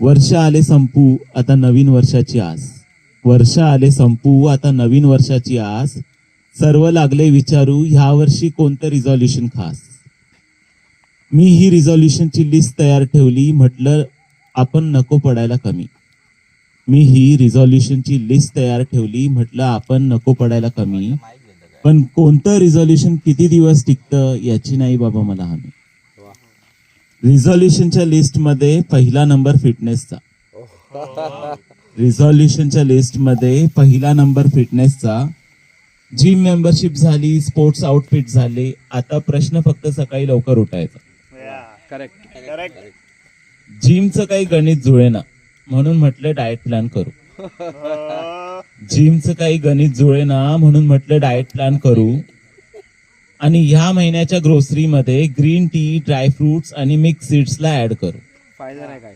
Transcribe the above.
वर्ष आले संपू आता नवीन वर्षाची आस. वर्ष आले संपू आता नवीन वर्षाची आस. सर्व लागले विचारू ह्या वर्षी कोणतं रिझॉल्युशन खास. मी ही रिझॉल्युशनची लिस्ट तयार ठेवली, म्हटलं आपण नको पडायला कमी. मी ही रिझॉल्युशनची लिस्ट तयार ठेवली, म्हटलं आपण नको पडायला कमी. पण कोणतं रिझॉल्युशन किती दिवस टिकतं याची नाही बाबा मला हमी. रिझॉल्युशनच्या लिस्टमध्ये पहिला नंबर फिटनेसचा. रिझॉल्युशनच्या लिस्टमध्ये पहिला नंबर फिटनेसचा. जिम मेंबरशिप झाली, स्पोर्ट्स आउटफिट झाले, आता प्रश्न फक्त सकाळी लवकर उठायचा. जिमचं काही गणित जुळेना म्हणून म्हटलं डाएट प्लॅन करू. जिमचं काही गणित जुळेना म्हणून म्हटलं डाएट प्लॅन करू. आणि ह्या महिन्याच्या ग्रोसरीमध्ये ग्रीन टी, ड्रायफ्रुट्स आणि मिक्स सीड्सला ऍड करू. फायदा नाही काय.